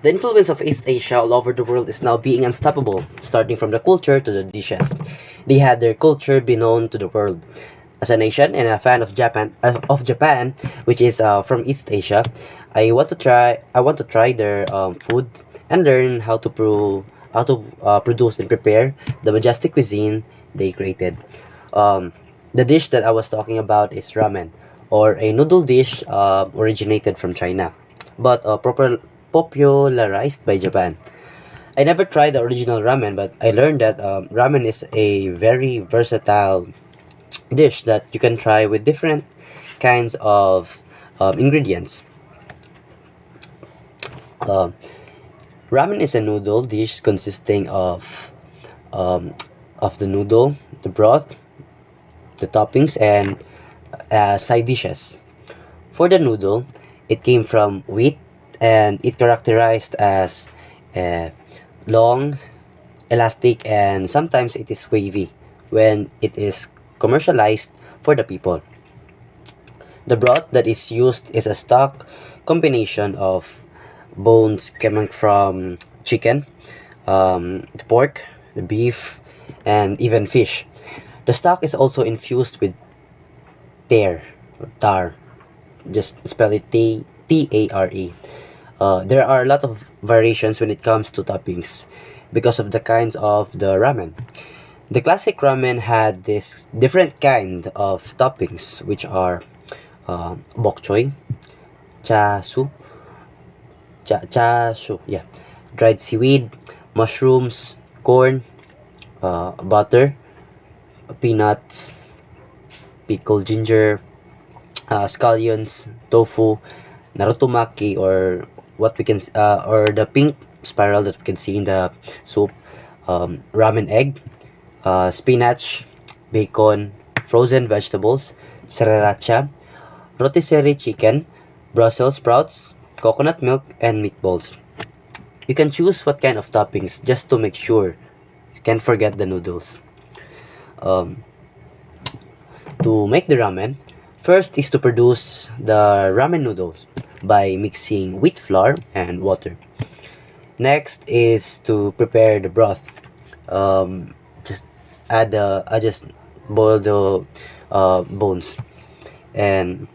The influence of East Asia all over the world is now being unstoppable, starting from the culture to the dishes. They had their culture be known to the world. As a nation and a fan of Japan, which is from East Asia, I want to try their food and learn how to produce and prepare the majestic cuisine they created. Um, the dish that I was talking about is ramen, or a noodle dish originated from China, but popularized by Japan. I never tried the original ramen, but I learned that ramen is a very versatile dish that you can try with different kinds of ingredients. Um, Ramen is a noodle dish consisting um, of the noodle, the broth, the toppings, and side dishes. For the noodle, it came from wheat and it characterized as uh, long, elastic, and sometimes it is wavy when it is commercialized for the people. The broth that is used is a stock combination of bones coming from chicken, the pork, the beef, and even fish. The stock is also infused with tar. Just spell it Tare. There are a lot of variations when it comes to toppings because of the kinds of the ramen. The classic ramen had this different kind of toppings, which are bok choy, chasu, yeah, dried seaweed, mushrooms, corn, butter, peanuts, pickled ginger, scallions, tofu, narutomaki, or or the pink spiral that we can see in the soup, ramen egg, spinach, bacon, frozen vegetables, sriracha, rotisserie chicken, Brussels sprouts, coconut milk, and meatballs. You can choose what kind of toppings just to make sure you can't forget the noodles. Um, to make the ramen, first is to produce the ramen noodles by mixing wheat flour and water. Next is to prepare the broth. Just I just boil the bones, and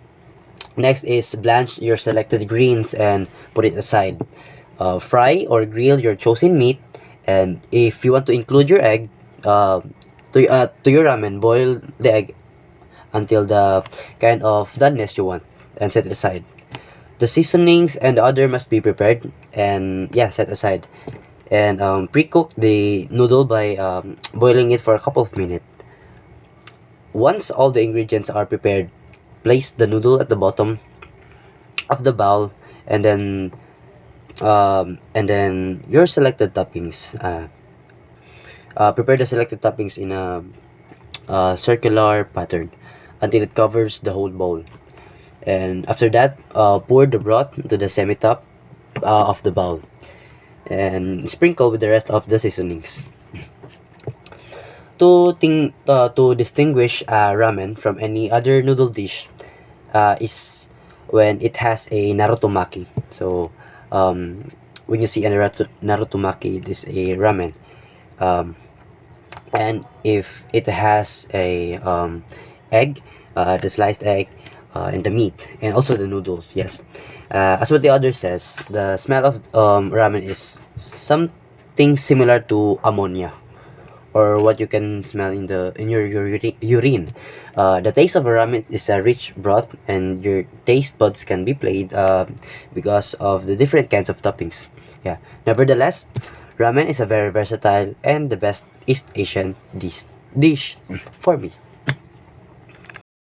next is blanch your selected greens and put it aside. Fry or grill your chosen meat, and if you want to include your egg to your ramen, boil the egg until the kind of doneness you want and set it aside. The seasonings and the other must be prepared and yeah, set aside. And pre-cook the noodle by boiling it for a couple of minutes. Once all the ingredients are prepared, place the noodle at the bottom of the bowl, and then your selected toppings. Prepare the selected toppings in a circular pattern until it covers the whole bowl. And after that, pour the broth to the semi-top of the bowl and sprinkle with the rest of the seasonings. To distinguish ramen from any other noodle dish is when it has a narutomaki. So when you see a narutomaki, it is a ramen. Um, and if it has a egg, the sliced egg, and the meat, and also the noodles, yes. As what the other says, the smell of ramen is something similar to ammonia, or what you can smell in your urine. The taste of a ramen is a rich broth, and your taste buds can be played because of the different kinds of toppings. Yeah. Nevertheless, ramen is a very versatile and the best East Asian dish for me.